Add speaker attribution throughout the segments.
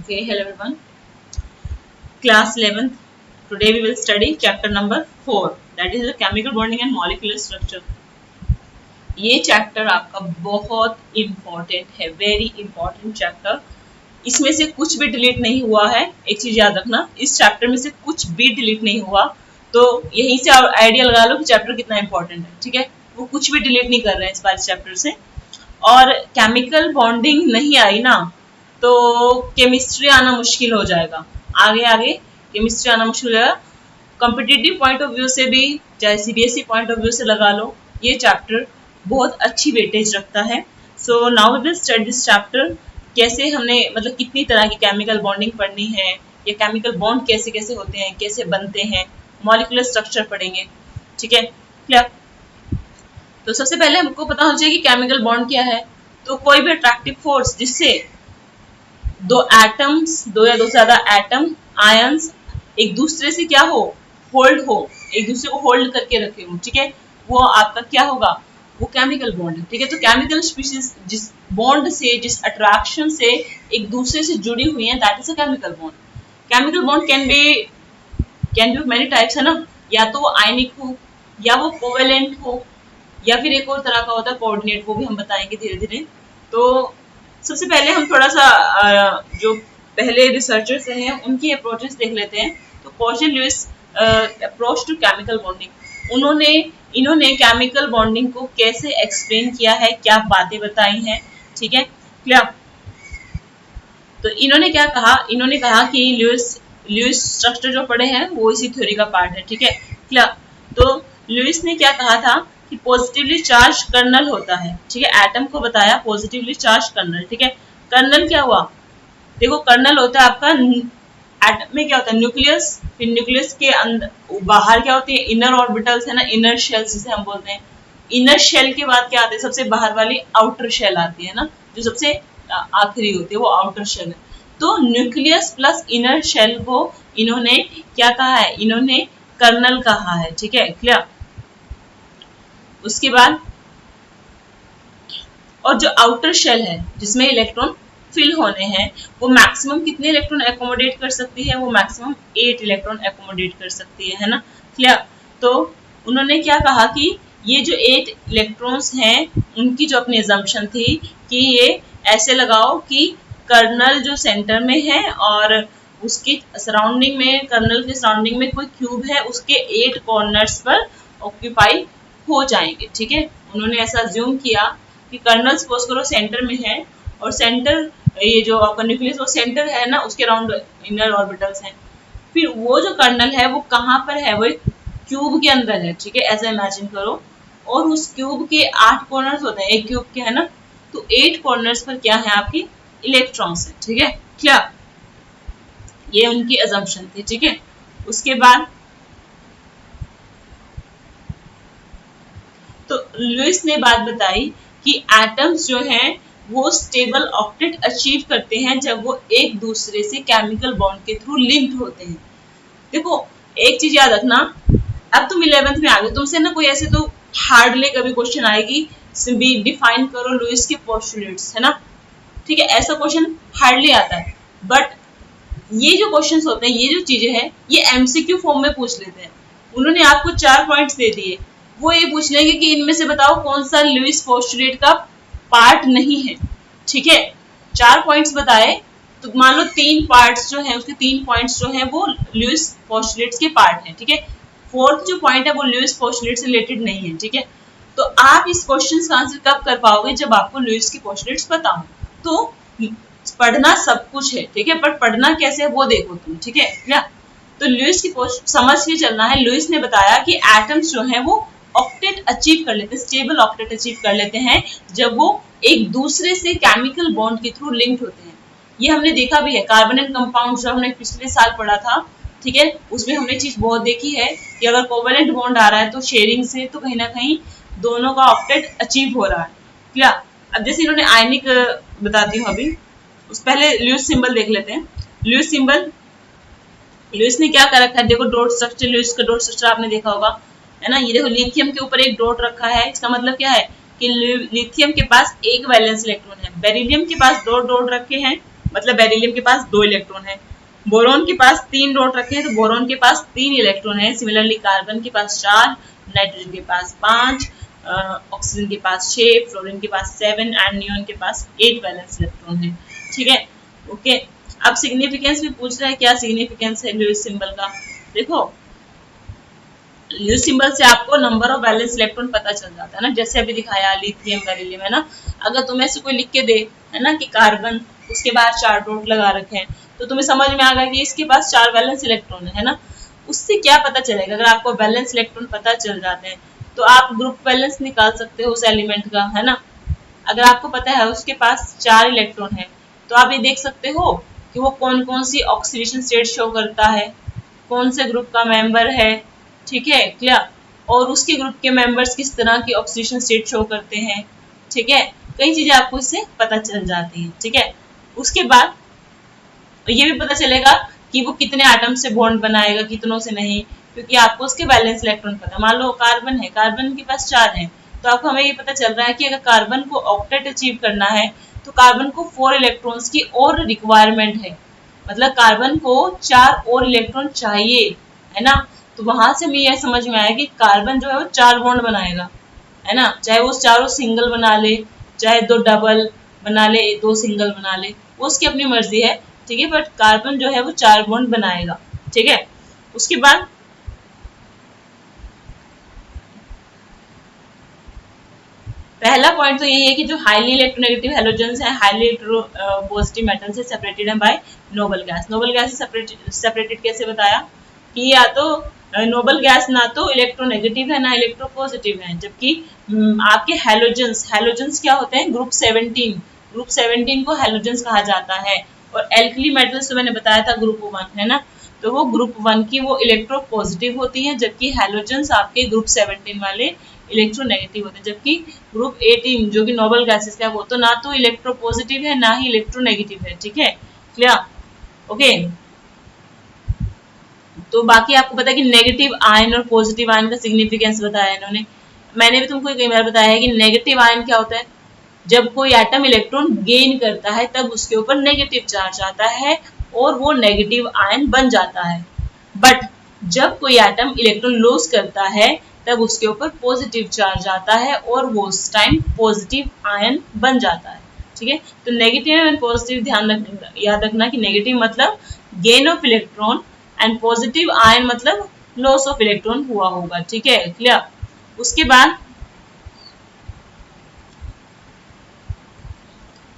Speaker 1: Okay, hello everyone. Class 11th. Today we will study chapter number 4, that is the chemical bonding and molecular structure. ये chapter आपका बहुत important है, very important chapter. इसमें से कुछ भी डिलीट नहीं हुआ है. एक चीज याद रखना, इस चैप्टर में से कुछ भी डिलीट नहीं हुआ, तो यहीं से आप आइडिया लगा लो कि चैप्टर कितना इम्पोर्टेंट है. ठीक है, वो कुछ भी डिलीट नहीं कर रहे हैं इस बार इस चैप्टर से. और केमिकल बॉन्डिंग नहीं आई ना, तो केमिस्ट्री आना मुश्किल हो जाएगा. आगे केमिस्ट्री आना मुश्किल हो जाएगा. कॉम्पिटिटिव पॉइंट ऑफ व्यू से भी, चाहे सीबीएसई पॉइंट ऑफ व्यू से लगा लो, ये चैप्टर बहुत अच्छी वेटेज रखता है. So now we will study this chapter. कैसे हमने मतलब कितनी तरह की केमिकल बॉन्डिंग पढ़नी है, या केमिकल बॉन्ड कैसे कैसे होते हैं, कैसे बनते हैं, मॉलिक्यूलर स्ट्रक्चर पढ़ेंगे. ठीक है, क्लियर. तो सबसे पहले हमको पता होना चाहिए कि केमिकल बॉन्ड क्या है. तो कोई भी अट्रैक्टिव फोर्स जिससे दो एटम्स, दो या दो से ज्यादा एटम, आयंस एक दूसरे से क्या हो, होल्ड हो, एक दूसरे को होल्ड करके रखे हो. ठीक है, वो आपका क्या होगा, वो केमिकल बॉन्ड है. ठीक है, तो केमिकल स्पीशीज जिस बॉन्ड से, जिस अट्रैक्शन से एक दूसरे से जुड़ी हुई है, that is a chemical bond. Chemical bond can be many types, है ना. या तो वो आयनिक हो, या वो कोवेलेंट हो, या फिर एक और तरह का होता है कोऑर्डिनेट, वो भी हम बताएंगे धीरे धीरे. तो सबसे पहले हम थोड़ा सा जो पहले रिसर्चर्स हैं उनकी अप्रोचेस देख लेते हैं. तो कॉजन-ल्यूइस अप्रोच टू केमिकल बॉन्डिंग, इन्होंने केमिकल बॉन्डिंग को कैसे एक्सप्लेन किया है, क्या बातें बताई हैं. ठीक है, क्लियर. तो इन्होंने क्या कहा, इन्होंने कहा कि ल्यूइस स्ट्रक्चर जो पढ़े हैं वो इसी थ्योरी का पार्ट है. ठीक है, क्लियर. तो ल्यूइस ने क्या कहा था कि पॉजिटिवली चार्ज कर्नल होता है. ठीक है, एटम को बताया पॉजिटिवली चार्ज कर्नल. ठीक है, कर्नल क्या हुआ, देखो कर्नल होता है आपका, एटम में क्या होता है, न्यूक्लियस. फिर न्यूक्लियस के अंदर बाहर क्या होती है, इनर ऑर्बिटल्स, है ना, इनर शेल्स जिसे हम बोलते हैं. इनर शेल के बाद क्या आते हैं, सबसे बाहर वाली आउटर शेल आती है ना, जो सबसे आखिरी होती है, वो आउटर शेल है. तो न्यूक्लियस प्लस इनर शेल को इन्होंने क्या कहा है, इन्होंने कर्नल कहा है. ठीक है, क्लियर. उसके बाद और जो आउटर शेल है जिसमें इलेक्ट्रॉन फिल होने हैं, वो मैक्सिमम कितने इलेक्ट्रॉन एकोमोडेट कर सकती है, वो मैक्सिमम 8 इलेक्ट्रॉन एकोमोडेट कर सकती है ना, क्लियर. तो उन्होंने क्या कहा कि ये जो 8 इलेक्ट्रॉन्स हैं, उनकी जो अपनी अजम्पशन थी कि ये ऐसे लगाओ कि कर्नल जो सेंटर में है और उसके सराउंडिंग में, कर्नल के सराउंडिंग में कोई क्यूब है, उसके 8 कॉर्नर्स पर ऑक्यूपाई हो जाएंगे. ठीक है, उन्होंने ऐसा अज्यूम किया कि कर्नल सपोज करो सेंटर में है, और सेंटर, ये जो आपका न्यूक्लियस वो सेंटर है ना, उसके अराउंड इनर ऑर्बिटल्स हैं. फिर वो जो कर्नल है वो कहाँ पर है, वो एक क्यूब के अंदर है. ठीक है, ऐसा इमेजिन करो. और उस क्यूब के 8 कॉर्नर्स होते हैं, एक क्यूब के, है ना. तो 8 कॉर्नर्स पर क्या है, आपकी इलेक्ट्रॉन्स है. ठीक है, क्या ये उनकी अजम्पशन थी. ठीक है, उसके बाद तो लुइस ने बात बताई कि एटम्स जो हैं वो स्टेबल ऑक्टेट अचीव करते हैं जब वो एक दूसरे से केमिकल बॉन्ड के थ्रू लिंक्ड होते हैं. देखो एक चीज याद रखना, अब तुम 11th में आ गए, तुमसे ना कोई ऐसे तो हार्डली कभी क्वेश्चन आएगी भी डिफाइन करो लुइस के पोस्टुलेट्स, है ना. ठीक है, ऐसा क्वेश्चन हार्डली आता है. बट ये जो क्वेश्चंस होते हैं, ये जो चीजें हैं, ये एमसीक्यू फॉर्म में पूछ लेते हैं. उन्होंने आपको 4 पॉइंट्स दे दिए, वो ये पूछ लेंगे कि इनमें से बताओ कौन सा लुइस पोस्टुलेट का पार्ट नहीं है. ठीक है, 4 पॉइंट्स बताए, तो मान लो 3 पार्ट्स जो हैं, उसके 3 पॉइंट्स जो हैं वो लुइस पोस्टुलेट्स के पार्ट हैं. ठीक है, 4th जो पॉइंट है वो लुइस पोस्टुलेट से रिलेटेड नहीं है. ठीक है, तो आप इस क्वेश्चन का आंसर कब कर पाओगे, जब आपको लुइस के पोस्टुलेट्स पता हो. तो पढ़ना सब कुछ है. ठीक है, पर पढ़ना कैसे है वो देखो तुम. ठीक है, क्या. तो लुइस की समझ के चलना है. लुइस ने बताया कि एटम्स जो हैं वो ऑक्टेट अचीव कर लेते हैं, स्टेबल ऑक्टेट अचीव कर लेते हैं जब वो एक दूसरे से केमिकल बॉन्ड के थ्रू लिंक्ड होते हैं. ये हमने देखा भी है, कार्बोनेट कंपाउंड जो हमने पिछले साल पढ़ा था. ठीक है, उसमें हमने चीज बहुत देखी है कि अगर कोवेलेंट बॉन्ड आ रहा है तो शेयरिंग से तो कहीं ना कहीं दोनों का ऑक्टेट अचीव हो रहा है. क्या, अब जैसे इन्होंने आयनिक बताती हूँ अभी, उस पहले लुइस सिंबल देख लेते हैं. लुइस सिंबल, लुइस ने क्या कर रखा है, देखो डॉट स्ट्रक्चर, लुइस का डॉट स्ट्रक्चर आपने देखा होगा, है ना. ये देखो लिथियम के ऊपर एक डॉट रखा है, इसका मतलब क्या है कि लिथियम के पास एक वैलेंस इलेक्ट्रॉन है. बेरिलियम के पास 2 डॉट रखे हैं, मतलब बेरिलियम के पास 2 इलेक्ट्रॉन है। बोरोन के पास 3 डॉट रखे हैं तो बोरोन के पास 3 इलेक्ट्रॉन है। सिमिलरली कार्बन के पास 4, नाइट्रोजन के पास 5, ऑक्सीजन के पास 6, फ्लोरीन के पास 7 एंड नियोन के पास 8 वैलेंस इलेक्ट्रॉन है। ठीक है, ओके। अब सिग्निफिकेंस भी पूछ रहा है, क्या सिग्निफिकेंस है ल्यूइस सिंबल का। देखो ल्यूइस सिंबल से आपको नंबर ऑफ वैलेंस इलेक्ट्रॉन पता चल जाता है ना, जैसे अभी दिखाया लिथियम बेरिलियम है ना। अगर तुम्हें से कोई लिख के दे है ना कि कार्बन, उसके बाद 4 डॉट लगा रखे हैं, तो तुम्हें समझ में आ गया कि इसके पास 4 वैलेंस इलेक्ट्रॉन है ना। उससे क्या पता चलेगा, अगर आपको वैलेंस इलेक्ट्रॉन पता चल जाते हैं तो आप ग्रुप वैलेंस निकाल सकते हो उस एलिमेंट का, है ना। अगर आपको पता है उसके पास 4 इलेक्ट्रॉन है तो आप ये देख सकते हो कि वो कौन कौन सी ऑक्सीडेशन स्टेट शो करता है, कौन से ग्रुप का मेंबर है। ठीक है, क्लियर। और उसके ग्रुप के मेंबर्स किस तरह की ऑक्सीडेशन स्टेट शो करते हैं। ठीक है, कई चीजें आपको इससे पता चल जाती हैं। ठीक है, उसके बाद ये भी पता चलेगा कि वो कितने एटम से बॉन्ड बनाएगा, कितनों से नहीं, क्योंकि आपको उसके वैलेंस इलेक्ट्रॉन पता। मान लो कार्बन है, कार्बन के पास 4 है, तो आपको हमें ये पता चल रहा है कि अगर कार्बन को ऑक्टेट अचीव करना है तो कार्बन को 4 इलेक्ट्रॉन्स की और रिक्वायरमेंट है। मतलब कार्बन को 4 और इलेक्ट्रॉन चाहिए, है ना। तो वहां से हमें यह समझ में आया कि कार्बन जो है वो 4 बॉन्ड बनाएगा, है ना। चाहे वो चारों सिंगल बना ले, चाहे 2 डबल बना ले, 2 सिंगल बना ले, वो उसकी अपनी मर्जी है। ठीक है, बट कार्बन जो है वो 4 बॉन्ड बनाएगा। ठीक है, उसके बाद पहला पॉइंट तो यही है कि जो हाईली इलेक्ट्रोनेगेटिव हैलोजेंस है, हाईली इलेक्ट्रो पॉजिटिव मेटल से सेपरेटेड है by noble gas. Noble gas से सेपरेटेड कैसे बताया कि या तो नोबल गैस ना तो इलेक्ट्रोनेगेटिव है ना इलेक्ट्रोपॉजिटिव है, जबकि आपके हैलोजेंस क्या होते हैं, ग्रुप 17, ग्रुप 17 को हैलोजेंस कहा जाता है। और एल्कली मेटल्स तो मैंने बताया था ग्रुप 1 है ना, तो वो ग्रुप 1 की वो इलेक्ट्रोपॉजिटिव होती है, जबकि हैलोजेंस आपके ग्रुप 17 वाले इलेक्ट्रोनेगेटिव होते हैं। जबकि ग्रुप 18 जो कि नोबल गैसेस का, वो तो ना तो इलेक्ट्रोपॉजिटिव है ना ही इलेक्ट्रोनेगेटिव है। ठीक है, क्लियर, ओके। तो बाकी आपको पता है कि नेगेटिव आयन और पॉजिटिव आयन का सिग्निफिकेंस बताया इन्होंने। मैंने भी तुमको कई बार बताया है कि नेगेटिव आयन क्या होता है, जब कोई एटम इलेक्ट्रॉन गेन करता है तब उसके ऊपर नेगेटिव चार्ज आता है और वो नेगेटिव आयन बन जाता है। बट जब कोई एटम इलेक्ट्रॉन लॉस करता है तब उसके ऊपर पॉजिटिव चार्ज आता है और वो उस टाइम पॉजिटिव आयन बन जाता है। ठीक है, तो नेगेटिव एंड पॉजिटिव याद रखना कि नेगेटिव मतलब gain of electron and positive ion मतलब लॉस ऑफ इलेक्ट्रॉन हुआ होगा। ठीक है, क्लियर। उसके बाद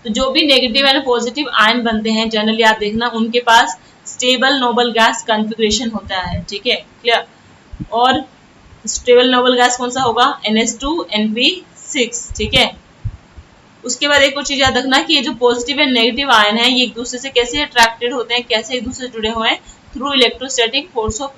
Speaker 1: तो जो भी नेगेटिव एंड पॉजिटिव आयन बनते हैं जनरली आप देखना उनके पास स्टेबल नोबल गैस कॉन्फ़िगरेशन होता है। ठीक है, क्लियर। और स्टेबल नोबल गैस कौन सा होगा, NH2 NP6। ठीक है, उसके बाद एक और चीज याद रखना कि ये जो पॉजिटिव एंड नेगेटिव आयन है ये एक दूसरे से कैसे अट्रैक्टेड होते हैं, कैसे एक दूसरे से जुड़े हुए हैं, through electrostatic force of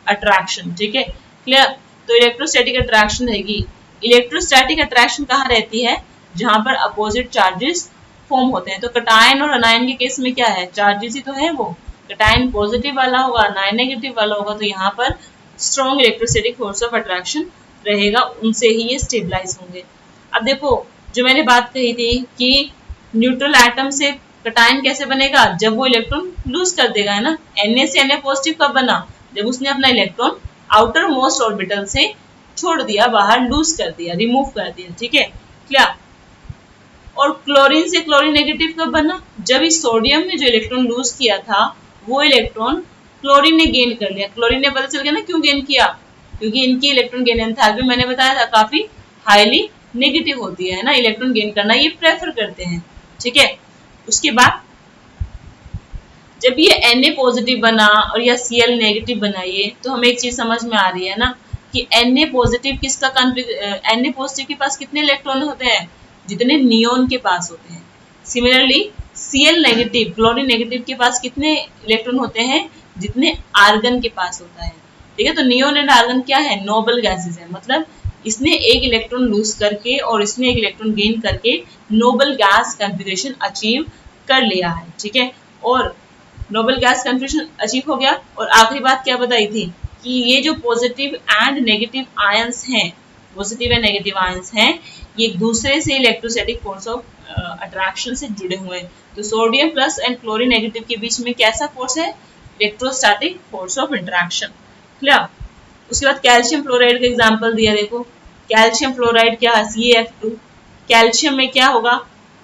Speaker 1: attraction. ठीक है, क्लियर। तो इलेक्ट्रोस्टैटिक अट्रैक्शन रहेगी। इलेक्ट्रोस्टैटिक अट्रैक्शन कहाँ रहती है, जहां पर अपोजिट चार्जेस फॉर्म होते हैं। तो कटायन और अनायन के केस में क्या है, चार्जेस ही तो है, वो कटायन पॉजिटिव वाला होगा, अनायन नेगेटिव वाला होगा, तो यहाँ पर strong electrostatic force of attraction रहेगा, उनसे ही ये स्टेबलाइज होंगे। अब देखो जो मैंने बात कही थी कि न्यूट्रल एटम से कटायन कैसे बनेगा, जब वो इलेक्ट्रॉन लूज कर देगा, है ना। Na से Na पॉजिटिव कब बना, जब उसने अपना इलेक्ट्रॉन आउटर मोस्ट ऑर्बिटल से छोड़ दिया, बाहर लूज कर दिया, रिमूव कर दिया। ठीक है, क्लियर। और क्लोरीन से क्लोरीन नेगेटिव कब बना, जब इस सोडियम ने जो इलेक्ट्रॉन लूज किया था वो इलेक्ट्रॉन क्लोरीन ने गेन कर लिया। क्लोरीन ने पता चल गया ना क्यों गेन किया, क्योंकि इनकी इलेक्ट्रॉन गेन एंथैल्पी मैंने बताया था काफी हाईली नेगेटिव होती है ना, इलेक्ट्रॉन गेन करना ये प्रेफर करते हैं। ठीक है, उसके बाद जब ये Na पॉजिटिव बना और या Cl नेगेटिव बनाइए तो हमें एक चीज समझ में आ रही है ना कि Na पॉजिटिव किसका Na पॉजिटिव के पास कितने इलेक्ट्रॉन होते हैं, जितने नियोन के पास होते हैं। Similarly Cl negative chlorine negative के पास कितने इलेक्ट्रॉन होते हैं, जितने आर्गन के पास होता है। ठीक है, तो नियोन एंड आर्गन क्या है, नोबल गैसेस है। मतलब इसने एक इलेक्ट्रॉन लूज करके और इसने एक इलेक्ट्रॉन गेन करके नोबल गैस कॉन्फ़िगरेशन अचीव कर लिया है। ठीक है, और नोबल गैस कॉन्फ़िगरेशन अचीव हो गया। और आखिरी बात क्या बताई थी कि ये जो पॉजिटिव एंड नेगेटिव आयंस हैं, पॉजिटिव एंड नेगेटिव आयंस हैं, ये एक दूसरे से इलेक्ट्रोस्टैटिक फोर्स ऑफ अट्रैक्शन से जुड़े हुए हैं। तो sodium plus and chlorine negative के बीच में कैसा फोर्स है? Electrostatic force of interaction. Clear? उसके बाद कैल्शियम फ्लोराइड का एग्जांपल दिया, देखो कैल्शियम फ्लोराइड क्या है? CaF2। कैल्शियम में क्या होगा?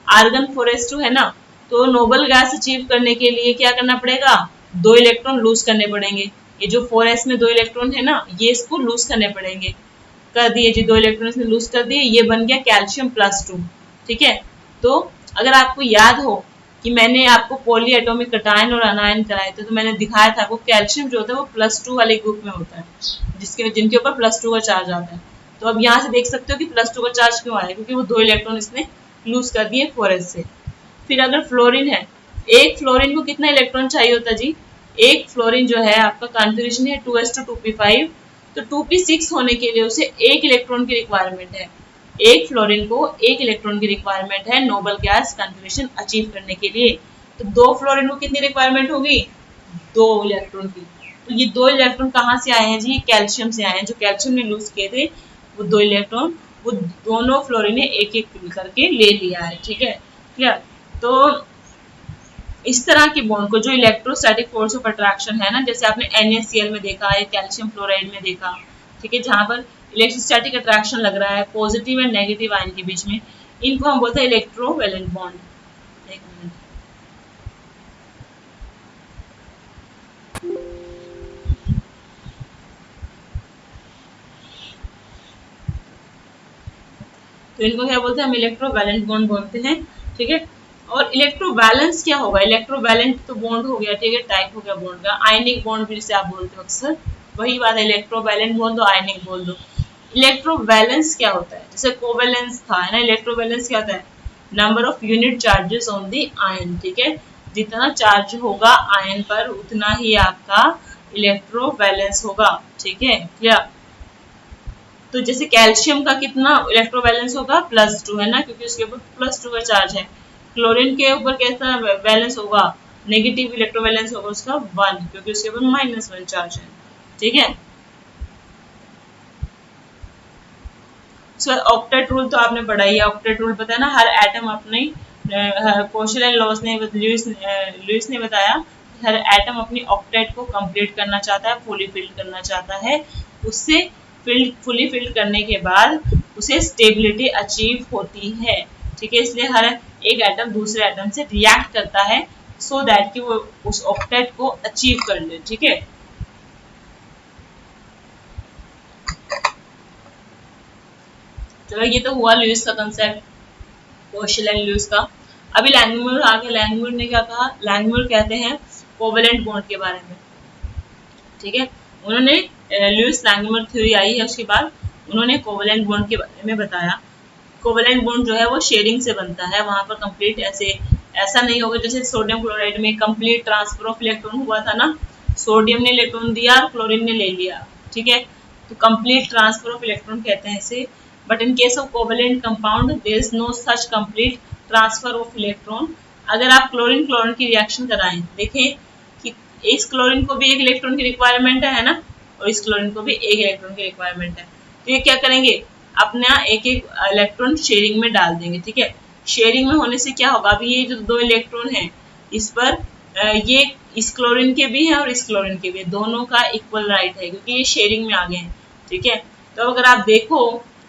Speaker 1: आर्गन 4s2 है ना, तो नोबल गैस अचीव करने के लिए क्या करना पड़ेगा? 2 इलेक्ट्रॉन लूज करने पड़ेंगे। ये जो 4s में 2 इलेक्ट्रॉन है ना, ये इसको लूज करने पड़ेंगे। कर दिए जी, 2 इलेक्ट्रॉन इसने लूज कर दिए, ये बन गया कैल्शियम +2। ठीक है, तो अगर आपको याद हो कि मैंने आपको पॉली एटॉमिक कटायन और अनायन कराए थे, तो मैंने दिखाया था वो कैल्शियम जो होता है वो +2 वाले ग्रुप में होता है, जिनके ऊपर +2 का चार्ज आता है। तो अब यहाँ से देख सकते हो कि +2 का चार्ज क्यों आया, क्योंकि वो 2 इलेक्ट्रॉन इसने लूज कर दिए 4s से। फिर अगर फ्लोरीन है, एक फ्लोरीन को कितना इलेक्ट्रॉन चाहिए होता है जी? एक फ्लोरीन जो है आपका कॉन्फ़िगरेशन है 2s2 2p5, तो 2p6 होने के लिए उसे एक इलेक्ट्रॉन की रिक्वायरमेंट है। एक फ्लोरीन को एक इलेक्ट्रॉन की रिक्वायरमेंट है नोबल गैस कॉन्फ़िगरेशन अचीव करने के लिए। तो 2 फ्लोरीन को कितनी रिक्वायरमेंट होगी? 2 इलेक्ट्रॉन की। तो ये 2 इलेक्ट्रॉन कहाँ से आए हैं जी? कैल्शियम से आए हैं। जो कैल्शियम ने लूज किए थे वो 2 इलेक्ट्रॉन, वो दोनों फ्लोरीन ने एक एक करके ले लिया है। ठीक है, क्लियर? तो इस तरह के बॉन्ड को जो इलेक्ट्रोस्टैटिक फोर्स ऑफ अट्रैक्शन है ना, जैसे आपने NaCl में देखा है, कैल्शियम फ्लोराइड में देखा, ठीक है, जहां पर इलेक्ट्रोस्टैटिक अट्रैक्शन लग रहा है पॉजिटिव एंड नेगेटिव आयन के बीच में, इनको हम बोलते हैं इलेक्ट्रोवैलेंट बॉन्ड। एक मिनट, तो इनको क्या बोलते हैं? हम इलेक्ट्रोवैलेंट बॉन्ड बोलते हैं। ठीक है, और इलेक्ट्रोवैलेंस क्या होगा? इलेक्ट्रोवैलेंट तो बॉन्ड हो गया, ठीक है, टाइप हो गया बॉन्ड का। आयनिक बॉन्ड भी जिसे आप बोलते हो अक्सर, वही बात है, इलेक्ट्रोवैलेंट बोल दो, आयनिक बोल दो। इलेक्ट्रोवैलेंस क्या होता है? जैसे कोवैलेंस था, है ना, इलेक्ट्रोवैलेंस क्या होता है? Number of unit charges on the ion. ठीक है, जितना चार्ज होगा आयन पर उतना ही आपका इलेक्ट्रोवैलेंस होगा। ठीक है, क्लियर? तो जैसे कैल्शियम का कितना इलेक्ट्रोवैलेंस होगा? +2, है ना, क्योंकि उसके ऊपर +2 का चार्ज है। क्लोरीन के ऊपर कैसा वैलेंस होगा? नेगेटिव इलेक्ट्रोवैलेंस होगा उसका 1, क्योंकि उसके ऊपर -1 चार्ज है। ठीक है, सो ऑक्टेट रूल तो आपने पढ़ा ही है। ऑक्टेट रूल पता है ना, हर एटम अपने कोशल एंड लुईस ने बताया, हर एटम अपनी ऑक्टेट को कंप्लीट करना चाहता है, फुली फिल्ड करना चाहता है। उससे फुली फिल्ड करने के बाद उसे स्टेबिलिटी अचीव होती है। ठीक है, इसलिए हर एक एटम दूसरे एटम से रिएक्ट करता है सो दैट कि वो उस ऑक्टेट को अचीव कर ले। ठीक है, चलो ये तो हुआ लुईस का कंसेप्ट, कोशल एंड लुईस का। अभी लैंगमुर आ गया। लैंगमुर ने क्या कहा? लैंगमुर कहते हैं कोवेलेंट बॉन्ड के बारे में। ठीक है, उन्होंने लुईस लैंगमुर थ्योरी आई है, उसके बाद उन्होंने कोवेलेंट बॉन्ड के बारे में बताया। कोवेलेंट बॉन्ड जो है वो शेयरिंग से बनता है, वहां पर कंप्लीट ऐसा नहीं होगा जैसे सोडियम क्लोराइड में कंप्लीट ट्रांसफर ऑफ इलेक्ट्रॉन हुआ था ना, सोडियम ने इलेक्ट्रॉन दिया, क्लोरीन ने ले लिया। ठीक है, तो कंप्लीट ट्रांसफर ऑफ इलेक्ट्रॉन कहते हैं इसे। But in case of covalent compound there is no such complete transfer of electron. अगर आप क्लोरीन क्लोरीन की रिएक्शन कराएं, देखें कि इस क्लोरीन को भी एक इलेक्ट्रॉन की रिक्वायरमेंट है ना, और इस क्लोरीन को भी एक इलेक्ट्रॉन की रिक्वायरमेंट है, तो ये क्या करेंगे? अपना एक एक इलेक्ट्रॉन शेयरिंग में डाल देंगे। ठीक है, शेयरिंग में होने से क्या होगा? अभी ये जो 2 इलेक्ट्रॉन है इस पर ये इस क्लोरीन के भी है और इस क्लोरीन के भी है, दोनों का इक्वल राइट है, क्योंकि ये शेयरिंग में आ गए हैं। ठीक है, तो अगर आप देखो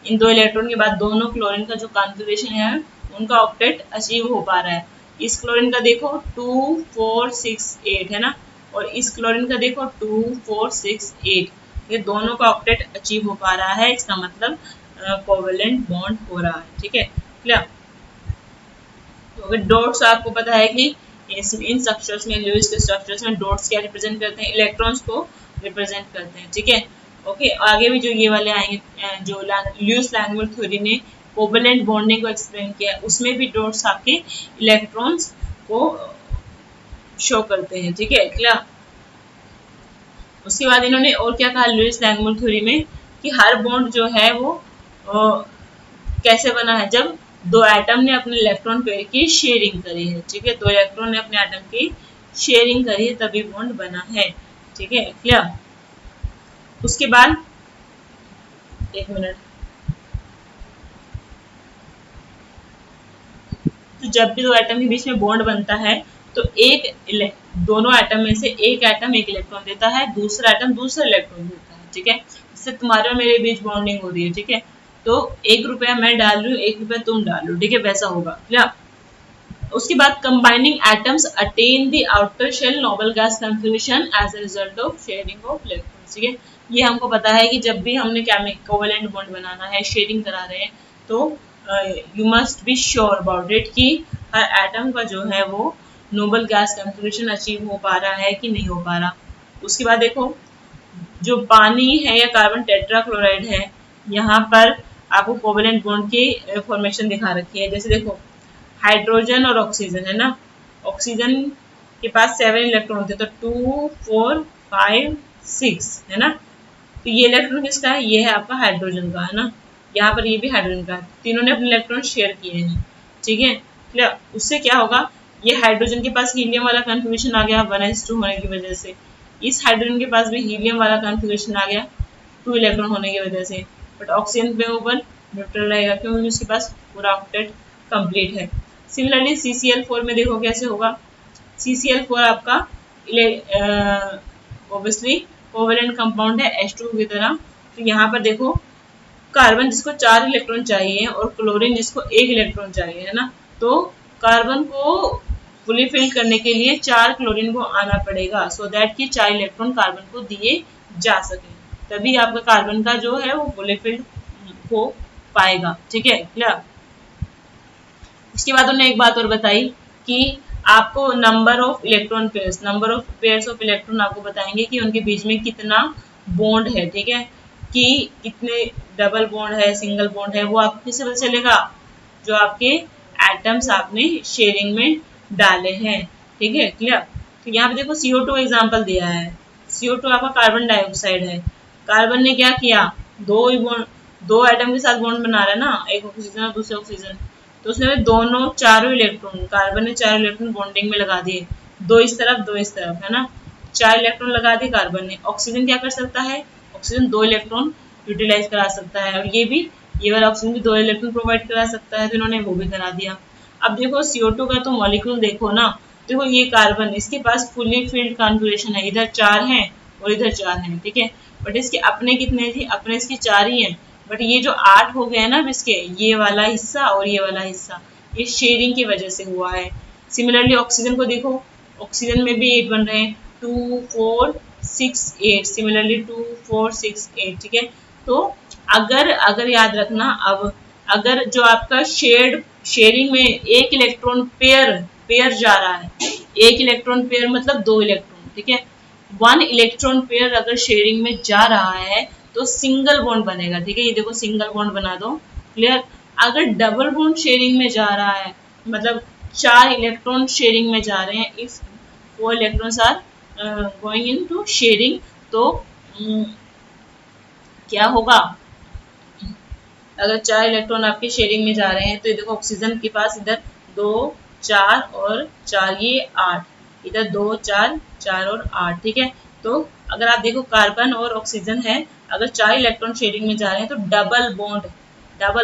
Speaker 1: इन 2 इलेक्ट्रॉन के बाद दोनों क्लोरीन का जो कॉन्फ़िगरेशन है उनका ऑक्टेट अचीव हो पा रहा है। इस क्लोरीन का देखो 2 4 6 8 है ना, और इस क्लोरीन का देखो 2 4 6 8, ये दोनों का ऑक्टेट अचीव हो पा रहा है। इसका मतलब कोवेलेंट बॉन्ड हो रहा है। ठीक है, क्लियर? तो अगर डॉट्स आपको पता है कि इन स्ट्रक्चर्स में, लुईस के स्ट्रक्चर्स में डॉट्स क्या रिप्रेजेंट करते हैं? इलेक्ट्रॉन्स को रिप्रेजेंट करते हैं। ठीक है, ओके, आगे भी जो ये वाले आएंगे, जो लुईस लैंगमुर थ्योरी ने कोवेलेंट बॉन्डिंग को एक्सप्लेन किया, उसमें भी डॉट्स आपके इलेक्ट्रॉन्स को शो करते हैं। ठीक है, क्लियर? उसके बाद इन्होंने और क्या कहा लुईस लैंगमुर थ्योरी में, कि हर बॉन्ड जो है वो कैसे बना है? जब 2 एटम ने अपने इलेक्ट्रॉन पेयर की शेयरिंग करी है। ठीक है, 2 इलेक्ट्रॉन ने अपने एटम की शेयरिंग करी है, तभी बॉन्ड बना है। ठीक है, क्लियर? उसके बाद एक मिनट, तो जब भी दो एटम के बीच में बॉन्ड बनता है तो दोनों एटम में से एक एटम एक इलेक्ट्रॉन देता है, दूसरा एटम दूसरा इलेक्ट्रॉन देता है, ठीक है। इससे तुम्हारे और मेरे बीच बॉन्डिंग हो रही है, ठीक है। तो 1 रुपया मैं डाल रही हूँ, 1 रुपया तुम डाल रहे हो, ठीक है, वैसा होगा, क्या। उसके बाद combining atoms attain the outer shell noble gas conformation as a result of sharing of electrons, ठीक है। ये हमको पता है कि जब भी हमने कोवेलेंट बॉन्ड बनाना है, शेयरिंग करा रहे हैं, तो you must be sure about it कि हर एटम का जो है वो नोबल गैस कन्फर्मेशन अचीव हो पा रहा है कि नहीं हो पा रहा। उसके बाद देखो, जो पानी है या कार्बन टेट्राक्लोराइड है, यहाँ पर आपको कोवेलेंट बॉन्ड की फॉर्मेशन दिखा रखी है। जैसे देखो, हाइड्रोजन और ऑक्सीजन है ना, ऑक्सीजन के पास 7 इलेक्ट्रॉन थे, तो 2 4 5 6 है ना। तो ये इलेक्ट्रॉन किसका है, ये है आपका हाइड्रोजन का, है ना। यहाँ पर ये भी हाइड्रोजन का है, तीनों ने अपने इलेक्ट्रॉन शेयर किए हैं, ठीक है, क्लियर। उससे क्या होगा, ये हाइड्रोजन के पास हीलियम वाला कन्फिग्रेशन आ गया 1s2 होने की वजह से, इस हाइड्रोजन के पास भी हीलियम वाला कन्फिग्रेशन आ गया 2 इलेक्ट्रॉन होने की वजह से। बट ऑक्सीजन पे ऊपर न्यूट्रल रहेगा क्योंकि उसके पास पूरा ऑक्टेट कंप्लीट है। सिमिलरली CCl4 में देखो कैसे होगा, CCl4 आपका ऑब्वियसली कोवेलेंट कंपाउंड है H2 की तरह। तो यहाँ पर देखो, कार्बन जिसको 4 इलेक्ट्रॉन चाहिए और क्लोरीन जिसको 1 इलेक्ट्रॉन चाहिए, है ना। तो कार्बन को फुली फिल करने के लिए 4 क्लोरीन को आना पड़ेगा, सो दैट कि 4 इलेक्ट्रॉन कार्बन को दिए जा सके, तभी आपका कार्बन का जो है वो फुली फिल्ड हो पाएगा, ठीक है, क्लियर। उसके बाद उन्होंने एक बात और बताई कि आपको number of pairs of electron आपको बताएंगे कि उनके बीच में कितना बॉन्ड है, ठीक है, कि कितने डबल बॉन्ड है, सिंगल बॉन्ड है, वो आपको किससे पता चलेगा, जो आपके एटम्स आपने शेयरिंग में डाले हैं, ठीक है, क्लियर। तो यहाँ पे देखो CO2 एग्जाम्पल दिया है, CO2 आपका कार्बन डाइऑक्साइड है। कार्बन ने क्या किया, दो एटम के साथ बॉन्ड बना रहा है ना, एक ऑक्सीजन और दूसरे ऑक्सीजन, तो उसने दोनों चारों इलेक्ट्रॉन, कार्बन ने 4 इलेक्ट्रॉन बॉन्डिंग में लगा दिए, 2 इस तरफ 2 इस तरफ, है ना। 4 इलेक्ट्रॉन लगा दिए कार्बन ने। ऑक्सीजन क्या कर सकता है, ऑक्सीजन 2 इलेक्ट्रॉन यूटिलाइज करा सकता है, और ये वाला ऑक्सीजन भी 2 इलेक्ट्रॉन प्रोवाइड करा सकता है, तो इन्होंने वो भी करा दिया। अब देखो CO2 का तो मॉलिक्यूल देखो ना, देखो ये कार्बन, इसके पास फुली फिल्ड कॉन्फ़िगरेशन है, इधर 4 हैं और इधर 4 हैं, ठीक है। बट इसके अपने कितने थे, अपने इसके 4 ही हैं, बट ये जो 8 हो गए ना इसके, ये वाला हिस्सा और ये वाला हिस्सा, ये शेयरिंग की वजह से हुआ है। सिमिलरली ऑक्सीजन को देखो, ऑक्सीजन में भी 8 बन रहे हैं, 2 4 6 8, सिमिलरली 2 4 6 8, ठीक है। तो अगर याद रखना, अब अगर जो आपका शेयरिंग में एक इलेक्ट्रॉन पेयर जा रहा है, एक इलेक्ट्रॉन पेयर मतलब 2 इलेक्ट्रॉन, ठीक है, 1 इलेक्ट्रॉन पेयर अगर शेयरिंग में जा रहा है तो सिंगल बॉन्ड बनेगा, ठीक है। ये देखो सिंगल बॉन्ड बना दो, क्लियर। अगर डबल बॉन्ड शेयरिंग में जा रहा है, मतलब 4 इलेक्ट्रॉन शेयरिंग में जा रहे हैं, if 4 electrons are going into sharing, तो क्या होगा, अगर 4 इलेक्ट्रॉन आपके शेयरिंग में जा रहे हैं, तो ये देखो ऑक्सीजन के पास इधर 2 4 और 4, ये 8, इधर 2 4 4 और 8, ठीक है। तो अगर आप देखो कार्बन और ऑक्सीजन है, अगर 4 इलेक्ट्रॉन शेयरिंग में जा रहे हैं तो डबल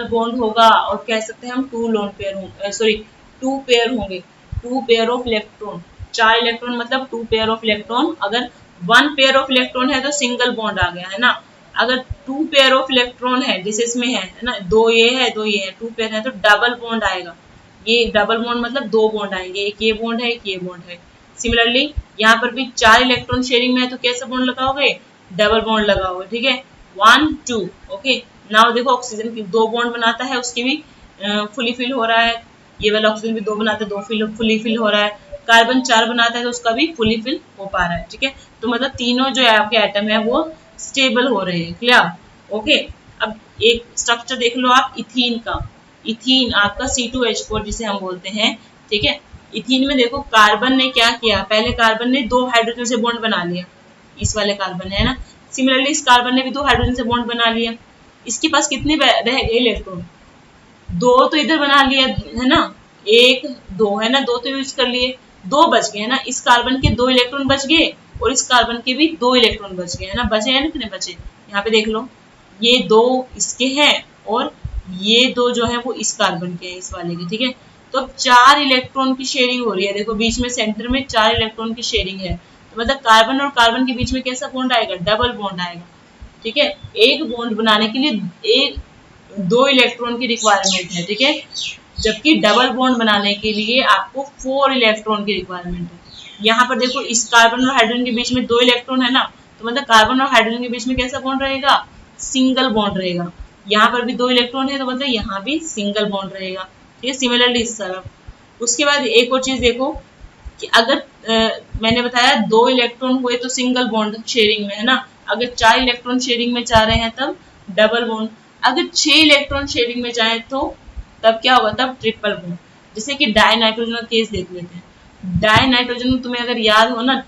Speaker 1: बॉन्ड होगा, और कह सकते हैं हम 2 लोन पेयर होंगे, सॉरी 2 पेयर होंगे, 2 पेयर ऑफ इलेक्ट्रॉन। 4 इलेक्ट्रॉन मतलब 2 पेयर ऑफ इलेक्ट्रॉन। अगर 1 पेयर ऑफ इलेक्ट्रॉन है तो सिंगल बॉन्ड आ गया, है ना। अगर 2 पेयर ऑफ इलेक्ट्रॉन है, जैसे इसमें है ना, 2 ये है 2 ये है, 2 पेयर है, तो डबल बॉन्ड आएगा। ये डबल बॉन्ड मतलब 2 बॉन्ड आएंगे, एक ये बॉन्ड है, एक ये बॉन्ड है। सिमिलरली यहाँ पर भी 4 इलेक्ट्रॉन शेयरिंग में है, तो कैसे बॉन्ड लगाओगे, डबल बॉन्ड लगाओगे, ठीक है, 1 2, ओके। नाउ देखो ऑक्सीजन की 2 बॉन्ड बनाता है, उसकी भी फुली फिल हो रहा है, ये वाला ऑक्सीजन भी 2 बनाता है, 2 फुली फिल हो रहा है। कार्बन 4 बनाता है तो उसका भी फुली फिल हो पा रहा है, ठीक है। तो मतलब तीनों जो है आपके एटम है वो स्टेबल हो रहे हैं, क्लियर, ओके। अब एक स्ट्रक्चर देख लो आप इथीन का, इथीन आपका C2H4 जिसे हम बोलते हैं, ठीक है। इथीन में देखो कार्बन ने क्या किया, पहले कार्बन ने 2 हाइड्रोजन से बॉन्ड बना लिया, इस वाले कार्बन है ना। सिमिलरली इस कार्बन ने भी 2 हाइड्रोजन से बॉन्ड बना लिया, इसके पास कितने रह गए इलेक्ट्रॉन, 2 तो इधर बना लिया है ना, 1 2 है ना, 2 तो यूज कर लिए, 2 बच गए, है ना। इस कार्बन के 2 इलेक्ट्रॉन बच गए और इस कार्बन के भी 2 इलेक्ट्रॉन बच गए, है ना, बचे हैं ना, कितने बचे, यहाँ पे देख लो, ये 2 इसके हैं और ये 2 जो है वो इस कार्बन के हैं, इस वाले के, ठीक है। तो अब 4 इलेक्ट्रॉन की शेयरिंग हो रही है। देखो बीच में सेंटर में 4 इलेक्ट्रॉन की शेयरिंग है, तो मतलब कार्बन और कार्बन के बीच में कैसा बॉन्ड आएगा, डबल बॉन्ड आएगा। ठीक है, एक बॉन्ड बनाने के लिए 2 इलेक्ट्रॉन की रिक्वायरमेंट है। ठीक है, जबकि डबल बॉन्ड बनाने के लिए आपको 4 इलेक्ट्रॉन की रिक्वायरमेंट है। यहाँ पर देखो इस कार्बन और हाइड्रोजन के बीच में 2 इलेक्ट्रॉन है ना, तो मतलब कार्बन और हाइड्रोजन के बीच में कैसा बॉन्ड रहेगा, सिंगल बॉन्ड रहेगा। यहाँ पर भी 2 इलेक्ट्रॉन है, तो मतलब यहाँ भी सिंगल बॉन्ड रहेगा। ठीक है, सिमिलरली इस तरफ। उसके बाद एक और चीज देखो कि अगर मैंने बताया 2 इलेक्ट्रॉन हुए तो सिंगल बॉन्ड शेयरिंग में है ना, अगर 4 इलेक्ट्रॉन शेयरिंग में चाह रहे हैं तब डबल बॉन्ड, अगर 6 इलेक्ट्रॉन शेयरिंग में चाहे तो तब क्या होगा, तब ट्रिपल बॉन्ड। जैसे कि डाई नाइट्रोजन का केस देख लेते हैं। डाई नाइट्रोजन तुम्हें अगर याद हो ना,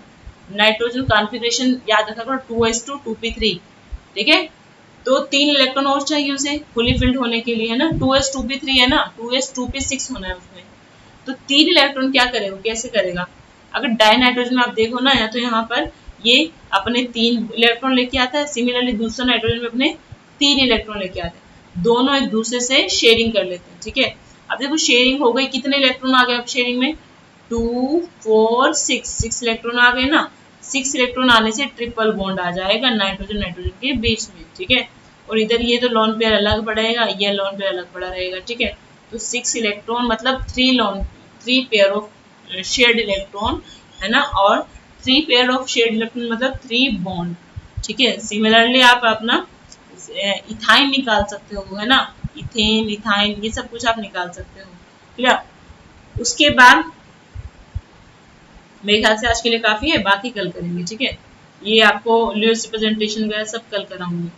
Speaker 1: नाइट्रोजन कॉन्फ़िगरेशन याद रखा करो 2s2 2p3। ठीक है, तो 3 इलेक्ट्रॉन और चाहिए उसे फुली फिल्ड होने के लिए है ना, 2s 2p3 है ना, 2s 2p6 होना है उसमें। तो 3 इलेक्ट्रॉन क्या करेगा, कैसे करेगा, अगर डाई नाइट्रोजन में आप देखो ना, या तो यहाँ पर ये अपने 3 इलेक्ट्रॉन लेके आता है, सिमिलरली दूसरा नाइट्रोजन में अपने 3 इलेक्ट्रॉन लेके आता है, दोनों एक दूसरे से शेयरिंग कर लेते हैं। ठीक है, अब देखो शेयरिंग हो गई, कितने इलेक्ट्रॉन आ गए अब शेयरिंग में, 2 4 6 इलेक्ट्रॉन आ गए ना। 6 इलेक्ट्रॉन आने से ट्रिपल बॉन्ड आ जाएगा नाइट्रोजन नाइट्रोजन के बीच में। ठीक है, और इधर ये तो लोन पेयर अलग पड़ेगा, ये लोन पेयर अलग पड़ा रहेगा। ठीक है, तो 6 इलेक्ट्रॉन मतलब 3 पेयर ऑफ शेयर्ड इलेक्ट्रॉन है ना, और 3 पेयर ऑफ शेयर्ड इलेक्ट्रॉन मतलब 3 बॉन्ड। ठीक है, सिमिलरली आप अपना इथाइन निकाल सकते हो है ना, इथेन इथाइन ये सब कुछ आप निकाल सकते हो। क्लियर। उसके बाद मेरे ख्याल से आज के लिए काफी है, बाकी कल करेंगे। ठीक है, ये आपको ल्यूइस रिप्रेजेंटेशन वगैरह सब कल कराऊंगी।